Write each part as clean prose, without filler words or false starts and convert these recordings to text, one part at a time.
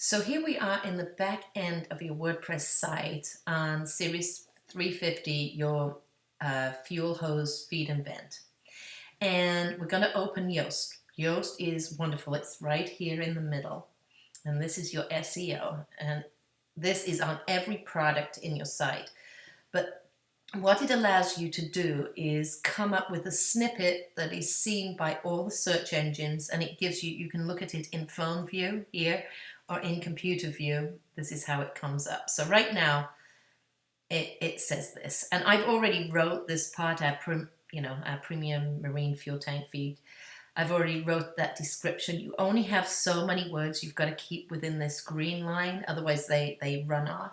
So here we are in the back end of your WordPress site on Series 350, your fuel hose feed and vent. And we're going to open Yoast. Yoast is wonderful. It's right here in the middle. And this is your SEO. And this is on every product in your site. But what it allows you to do is come up with a snippet that is seen by all the search engines, and it gives you can look at it in phone view here or in computer view. This is how it comes up. So right now it says this, and I've already wrote this part, our premium marine fuel tank feed. I've already wrote that description. You only have so many words you've got to keep within this green line, otherwise they run off.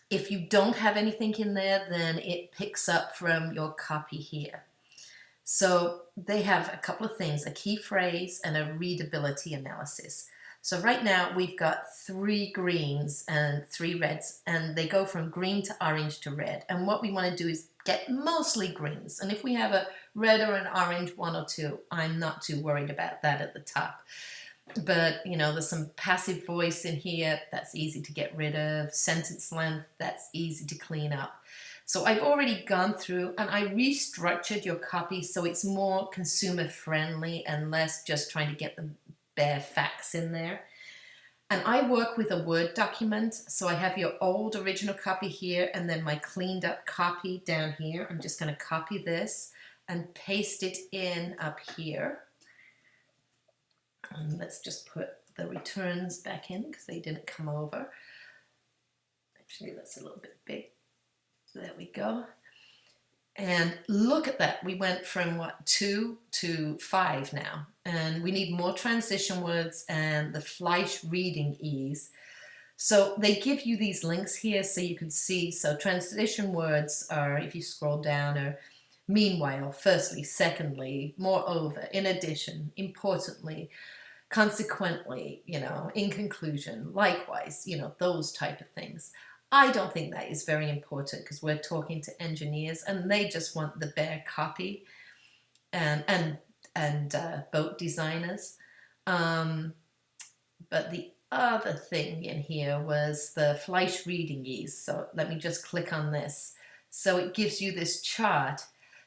If you don't have anything in there, then it picks up from your copy here. So they have a couple of things, a key phrase and a readability analysis. So right now we've got 3 greens and 3 reds, and they go from green to orange to red. And what we want to do is get mostly greens. And if we have a red or an orange 1 or 2, I'm not too worried about that at the top. But, there's some passive voice in here that's easy to get rid of. Sentence length, that's easy to clean up. So I've already gone through and I restructured your copy so it's more consumer friendly and less just trying to get the bare facts in there. And I work with a Word document. So I have your old original copy here and then my cleaned up copy down here. I'm just going to copy this and paste it in up here. And let's just put the returns back in because they didn't come over. Actually, that's a little bit big. There we go. And look at that. We went from 2 to 5 now. And we need more transition words and the Fleisch reading ease. So they give you these links here so you can see. So transition words are, if you scroll down, are meanwhile, firstly, secondly, moreover, in addition, importantly, consequently, in conclusion, likewise, those type of things. I don't think that is very important because we're talking to engineers and they just want the bare copy and boat designers. But the other thing in here was the Fleisch reading ease. So let me just click on this. So it gives you this chart.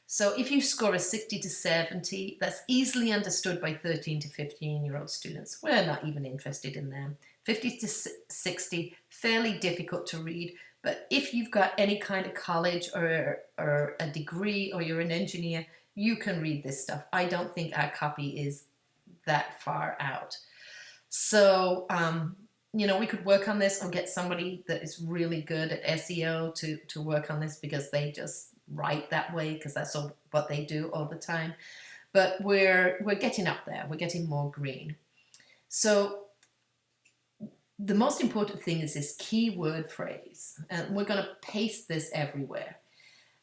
So if you score a 60 to 70, that's easily understood by 13 to 15-year-old students. We're not even interested in them. 50 to 60, fairly difficult to read. But if you've got any kind of college or a degree or you're an engineer, you can read this stuff. I don't think our copy is that far out. So, we could work on this or get somebody that is really good at SEO to work on this because they just write that way because that's all what they do all the time. But we're getting up there. We're getting more green. So the most important thing is this keyword phrase, and we're going to paste this everywhere.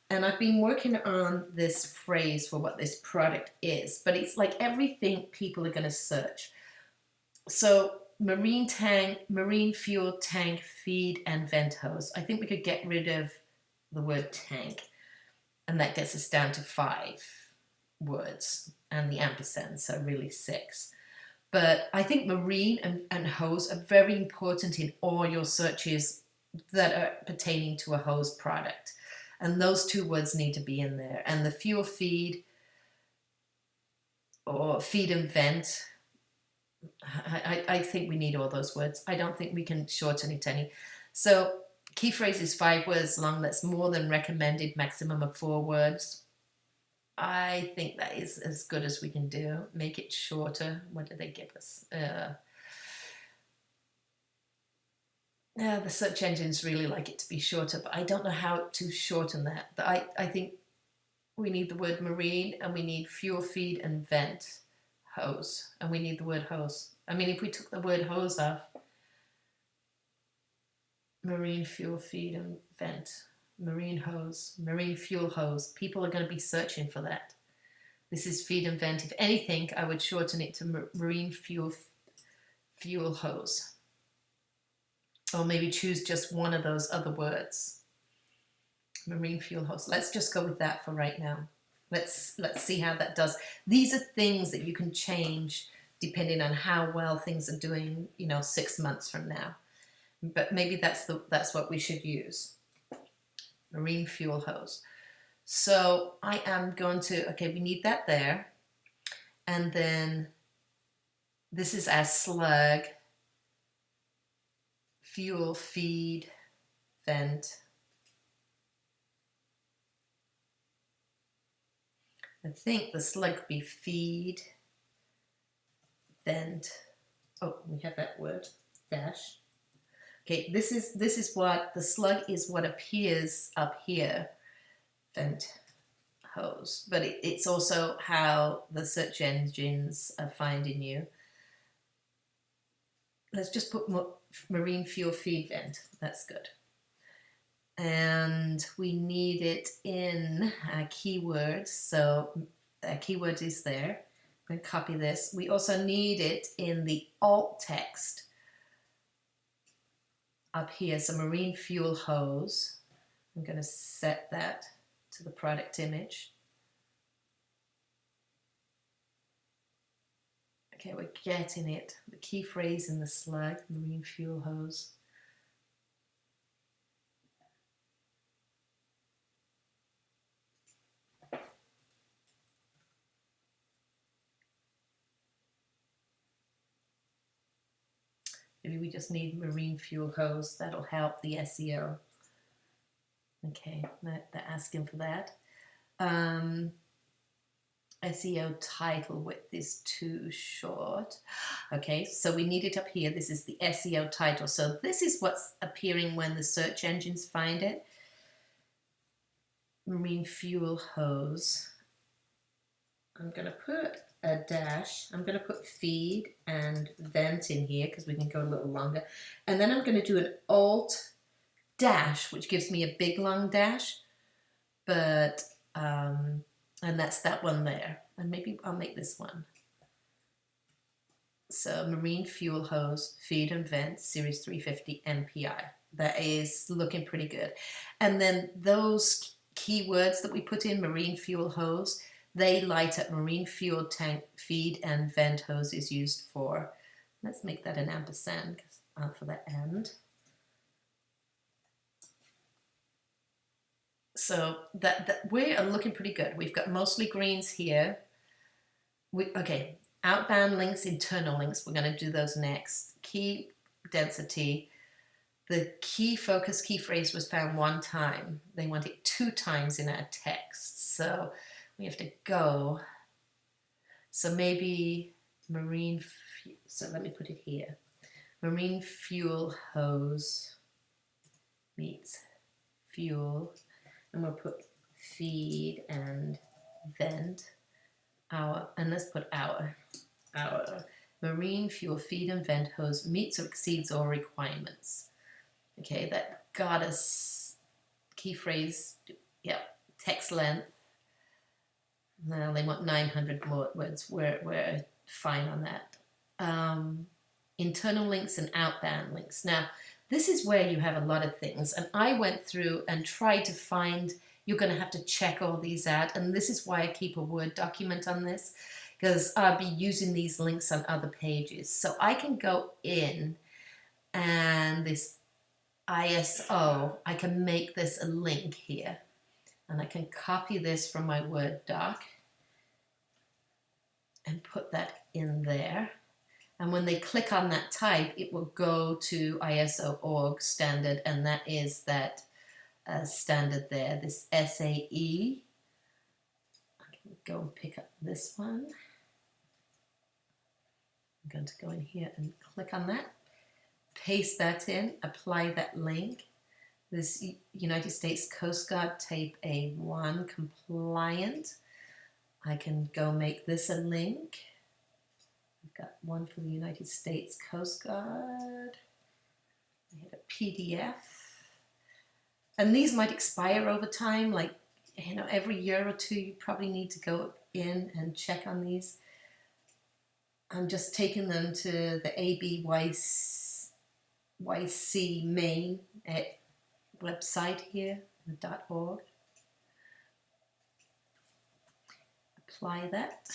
And I've been working on this phrase for what this product is, but it's like everything people are going to search. So marine fuel tank feed and vent hose. I think we could get rid of the word tank, and that gets us down to 5 words, and the ampersand, so really 6. But I think marine and hose are very important in all your searches that are pertaining to a hose product. And those 2 words need to be in there. And the fuel feed or feed and vent, I think we need all those words. I don't think we can shorten it any. So key phrase is 5 words long. That's more than recommended maximum of 4 words. I think that is as good as we can do. Make it shorter. What did they give us? The search engines really like it to be shorter, but I don't know how to shorten that. But I think we need the word marine and we need fuel feed and vent hose. And we need the word hose. I mean, if we took the word hose off, marine fuel feed and vent, marine hose, marine fuel hose. People are going to be searching for that. This is feed and vent. If anything, I would shorten it to marine fuel hose. Or maybe choose just one of those other words. Marine fuel hose. Let's just go with that for right now. Let's see how that does. These are things that you can change depending on how well things are doing, 6 months from now. But maybe that's what we should use. Marine fuel hose. So I am going to, okay, we need that there. And then this is our slug, fuel, feed, vent. I think the slug could be feed, vent. Oh, we have that word, dash. Okay, this is what the slug is, what appears up here, vent hose, but it's also how the search engines are finding you. Let's just put marine fuel feed vent. That's good. And we need it in keywords. So keyword is there. I'm going to copy this. We also need it in the alt text up here. So marine fuel hose. I'm going to set that to the product image. Okay, we're getting it. The key phrase in the slug, marine fuel hose. Maybe we just need marine fuel hose. That'll help the SEO. Okay, they're asking for that. SEO title width is too short. Okay, so we need it up here. This is the SEO title. So this is what's appearing when the search engines find it. Marine fuel hose. I'm going to put a dash. I'm going to put feed and vent in here because we can go a little longer. And then I'm going to do an alt dash, which gives me a big long dash. But and that's that one there. And maybe I'll make this one. So marine fuel hose, feed and vent, series 350 MPI. That is looking pretty good. And then those keywords that we put in, marine fuel hose, they light up. Marine fuel tank, feed and vent hose is used for. Let's make that an ampersand for the end. So that we are looking pretty good. We've got mostly greens here. Okay, outbound links, internal links. We're going to do those next. Key density. The key focus key phrase was found one time. They want it 2 times in our text. So we have to go. So maybe marine. So let me put it here. Marine fuel hose meets fuel. And we'll put feed and vent, and let's put our marine fuel feed and vent hose meets or exceeds all requirements. Okay, that got us key phrase, yep, text length. Now they want 900 words. We're fine on that. Internal links and outbound links. Now, this is where you have a lot of things, and I went through and tried to find, you're going to have to check all these out, and this is why I keep a Word document on this, because I'll be using these links on other pages. So I can go in, and this ISO, I can make this a link here, and I can copy this from my Word doc and put that in there. And when they click on that type, it will go to ISO org standard, and that is that standard there, this SAE. I can go and pick up this one. I'm going to go in here and click on that, paste that in, apply that link. This United States Coast Guard Type A1 compliant. I can go make this a link. I've got one for the United States Coast Guard. I had a PDF. And these might expire over time, like, every year or two, you probably need to go in and check on these. I'm just taking them to the ABYC main website here, the .org. Apply that.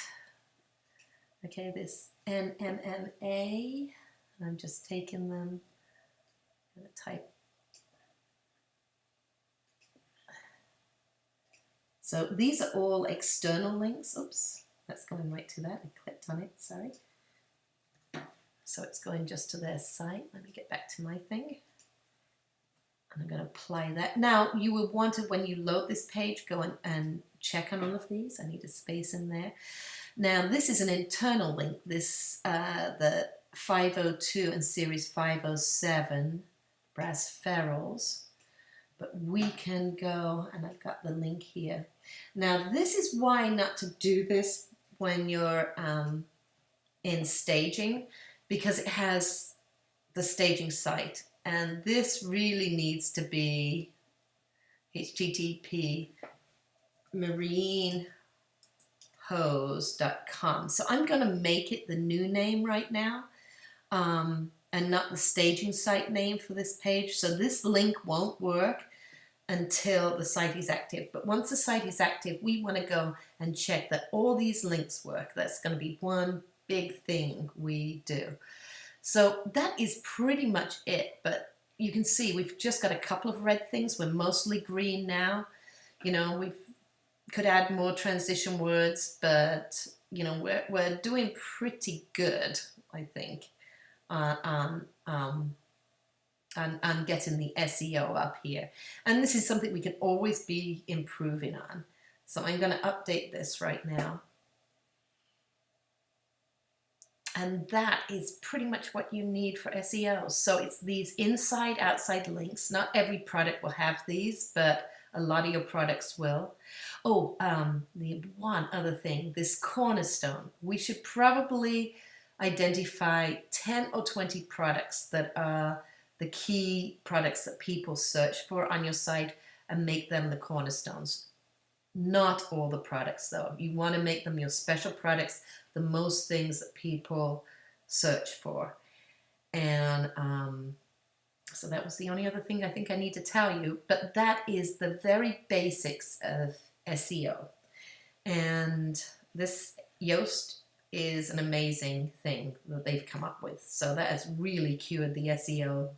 Okay, this NMMA. I'm just taking them. I'm going to type. So these are all external links. Oops, that's going right to that. I clicked on it, sorry. So it's going just to their site. Let me get back to my thing. And I'm going to apply that. Now, you will want to, when you load this page, go and check on all of these. I need a space in there. Now, this is an internal link. This, the 502 and series 507 brass ferrules. But we can go, and I've got the link here. Now, this is why not to do this when you're in staging, because it has the staging site. And this really needs to be http marinehose.com. So I'm going to make it the new name right now, and not the staging site name for this page. So this link won't work until the site is active. But once the site is active, we want to go and check that all these links work. That's going to be one big thing we do. So that is pretty much it, but you can see we've just got a couple of red things. We're mostly green now. You know, we could add more transition words, but you know, we're doing pretty good, I think, on getting the SEO up here. And this is something we can always be improving on. So I'm going to update this right now. And that is pretty much what you need for SEO. So it's these inside, outside links. Not every product will have these, but a lot of your products will. Oh, the one other thing, this cornerstone. We should probably identify 10 or 20 products that are the key products that people search for on your site and make them the cornerstones. Not all the products though. You want to make them your special products, the most things that people search for. And so that was the only other thing I think I need to tell you, but that is the very basics of SEO. And this Yoast is an amazing thing that they've come up with. So that has really cured the SEO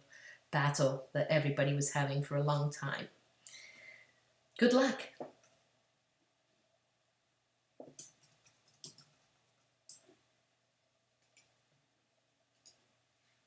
battle that everybody was having for a long time. Good luck.